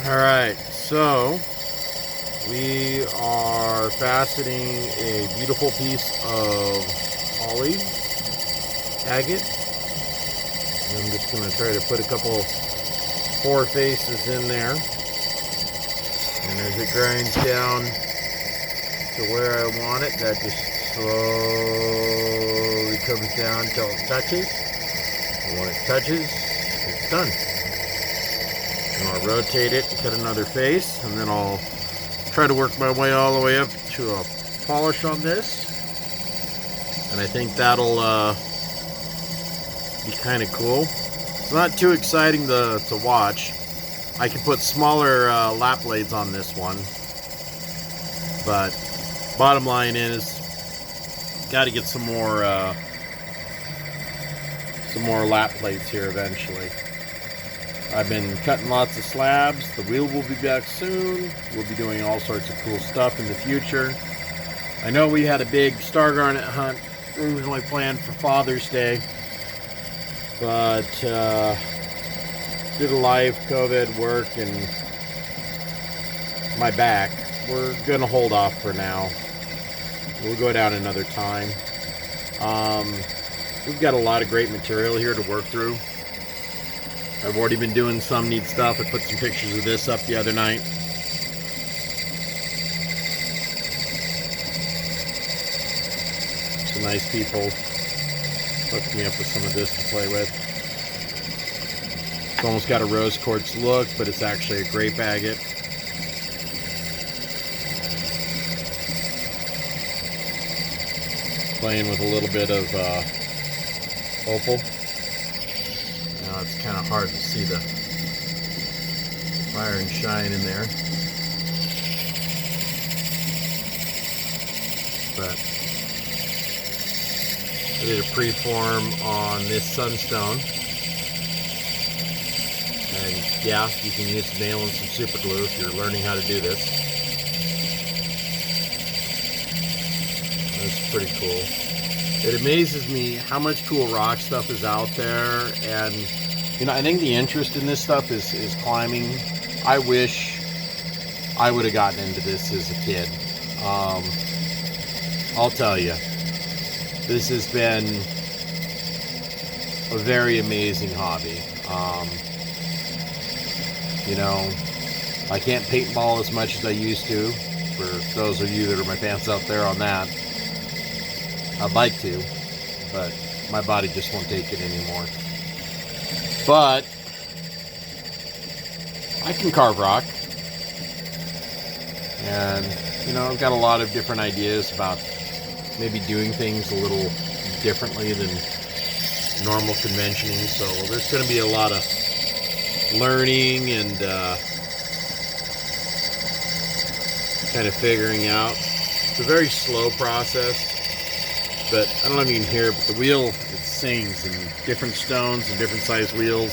Alright, so we are faceting a beautiful piece of poly agate. And I'm just going to try to put a couple four faces in there. And as it grinds down to where I want it, that just slowly comes down until it touches. And when it touches, it's done. And I'll rotate it and cut another face, and then I'll try to work my way all the way up to a polish on this. And I think that'll be kind of cool. It's not too exciting to watch. I can put smaller lap blades on this one, but bottom line is, got to get some more lap plates here eventually. I've been cutting lots of slabs. The wheel will be back soon. We'll be doing all sorts of cool stuff in the future. I know we had a big star garnet hunt originally planned for Father's Day, but due to life, COVID, work, and my back, we're gonna hold off for now. We'll go down another time. We've got a lot of great material here to work through. I've already been doing some neat stuff. I put some pictures of this up the other night. Some nice people hooked me up with some of this to play with. It's almost got a rose quartz look, but it's actually a grape agate. Playing with a little bit of opal. Now it's kind of hard to see the fire and shine in there, but I did a preform on this sunstone, and yeah, you can use a nail and some super glue if you're learning how to do this. That's pretty cool. It amazes me how much cool rock stuff is out there, and you know, I think the interest in this stuff is climbing. I wish I would have gotten into this as a kid. I'll tell you, this has been a very amazing hobby. You know, I can't paintball as much as I used to, for those of you that are my fans out there on that. I'd like to, but my body just won't take it anymore. But I can carve rock, and you know, I've got a lot of different ideas about maybe doing things a little differently than normal conventioning. So there's going to be a lot of learning and kind of figuring out. It's a very slow process. But I don't know if you can hear it, but the wheel, it sings in different stones and different size wheels.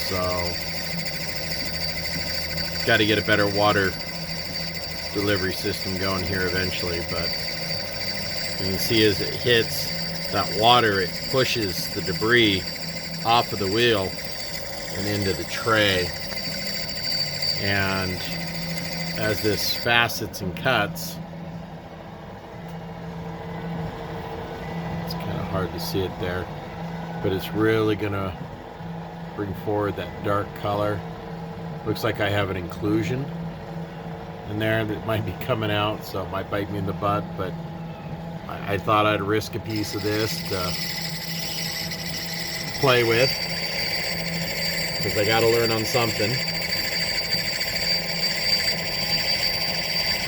So, got to get a better water delivery system going here eventually. But you can see as it hits that water, it pushes the debris off of the wheel and into the tray. And as this facets and cuts, hard to see it there, but it's really gonna bring forward that dark color. Looks like I have an inclusion in there that might be coming out, so it might bite me in the butt, but I thought I'd risk a piece of this to play with, because I gotta learn on something.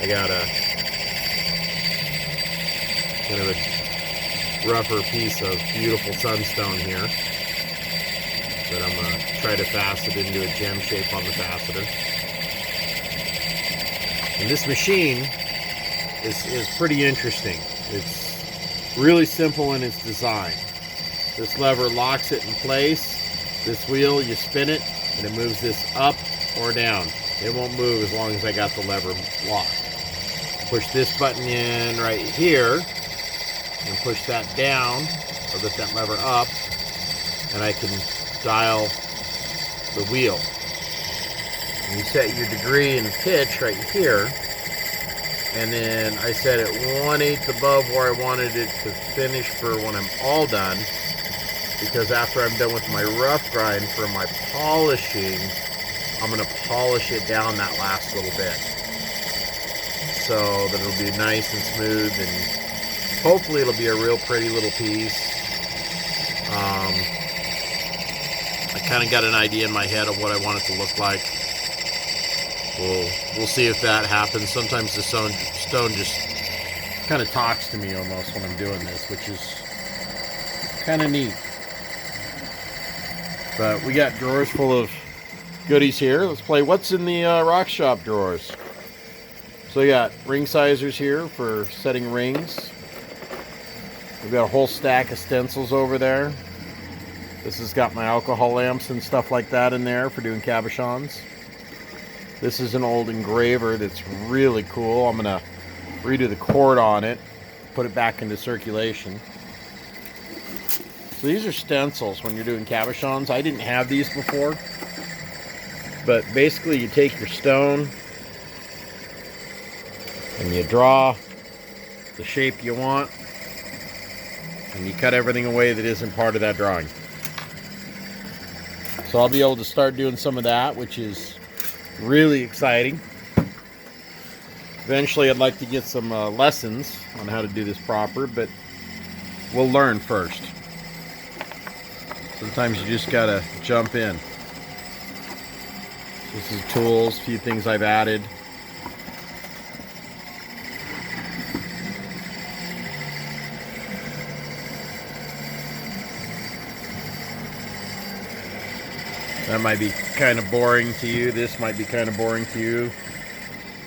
I got a kind of a rougher piece of beautiful sunstone here that I'm going to try to facet into a gem shape on the faceter. And this machine is pretty interesting. It's really simple in its design. This lever locks it in place. This wheel, you spin it and it moves this up or down. It won't move as long as I got the lever locked. Push this button in right here and push that down, or lift that lever up, and I can dial the wheel. And you set your degree and pitch right here. And then I set it 1/8 above where I wanted it to finish for when I'm all done. Because after I'm done with my rough grind for my polishing, I'm going to polish it down that last little bit. So that it'll be nice and smooth, and hopefully it'll be a real pretty little piece. I kind of got an idea in my head of what I want it to look like. We'll see if that happens. Sometimes the stone just kind of talks to me almost when I'm doing this, which is kind of neat. But we got drawers full of goodies here. Let's play what's in the rock shop drawers. So we got ring sizers here for setting rings. We've got a whole stack of stencils over there. This has got my alcohol lamps and stuff like that in there for doing cabochons. This is an old engraver that's really cool. I'm going to redo the cord on it, put it back into circulation. So these are stencils when you're doing cabochons. I didn't have these before. But basically you take your stone and you draw the shape you want, and you cut everything away that isn't part of that drawing. So I'll be able to start doing some of that, which is really exciting. Eventually I'd like to get some lessons on how to do this proper, but we'll learn first. Sometimes you just gotta jump in. This is tools, a few things I've added. That might be kind of boring to you. This might be kind of boring to you.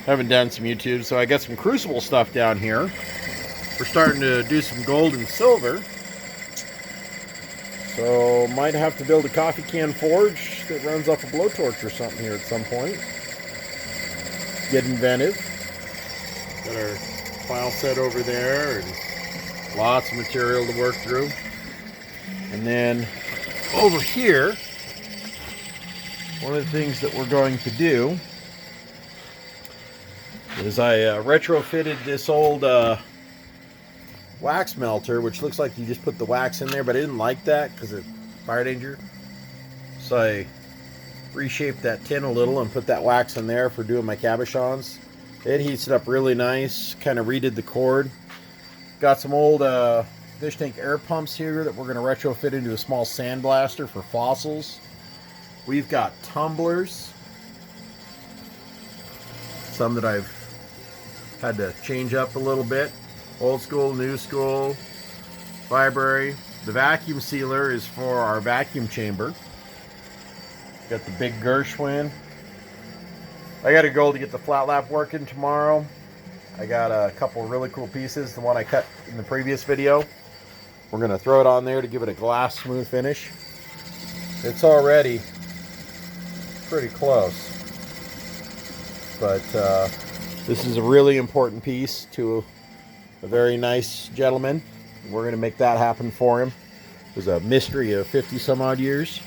I haven't done some YouTube, so I got some crucible stuff down here. We're starting to do some gold and silver. So might have to build a coffee can forge that runs off a blowtorch or something here at some point. Get inventive. Got our file set over there and lots of material to work through. And then over here, one of the things that we're going to do is I retrofitted this old wax melter, which looks like you just put the wax in there, but I didn't like that because it's fire danger. So I reshaped that tin a little and put that wax in there for doing my cabochons. It heats it up really nice. Kind of redid the cord. Got some old fish tank air pumps here that we're going to retrofit into a small sandblaster for fossils. We've got tumblers, some that I've had to change up a little bit. Old school, new school, library. The vacuum sealer is for our vacuum chamber. Got the big Gershwin. I got to go to get the flat lap working tomorrow. I got a couple of really cool pieces. The one I cut in the previous video. We're going to throw it on there to give it a glass smooth finish. It's already pretty close. But this is a really important piece to a very nice gentleman. We're going to make that happen for him. It was a mystery of 50 some odd years.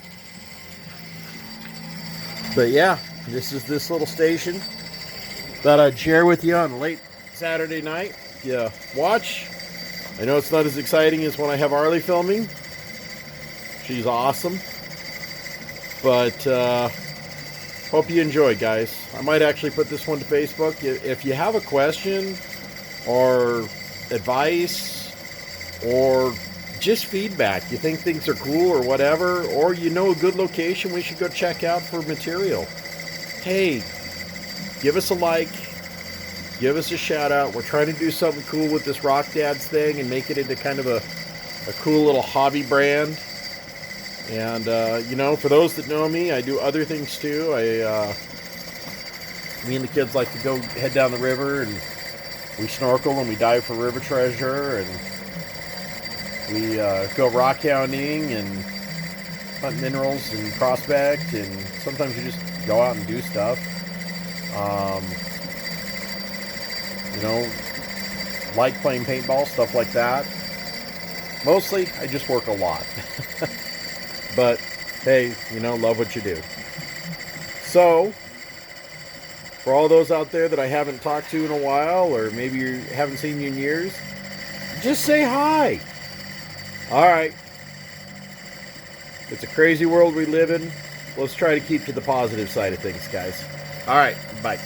But yeah, this is this little station that I'd share with you on late Saturday night. Yeah, watch. I know it's not as exciting as when I have Arlie filming. She's awesome. But hope you enjoy, guys. I might actually put this one to Facebook. If you have a question or advice or just feedback, you think things are cool or whatever, or you know a good location we should go check out for material, hey, give us a like, give us a shout out. We're trying to do something cool with this Rock Dads thing and make it into kind of a cool little hobby brand. And you know, for those that know me, I do other things too. Me and the kids like to go head down the river, and we snorkel and we dive for river treasure, and we go rock hounding and hunt minerals and prospect, and sometimes we just go out and do stuff. You know, like playing paintball, stuff like that. Mostly, I just work a lot. But, hey, you know, love what you do. So, for all those out there that I haven't talked to in a while, or maybe you haven't seen you in years, just say hi. All right. It's a crazy world we live in. Let's try to keep to the positive side of things, guys. All right. Bye.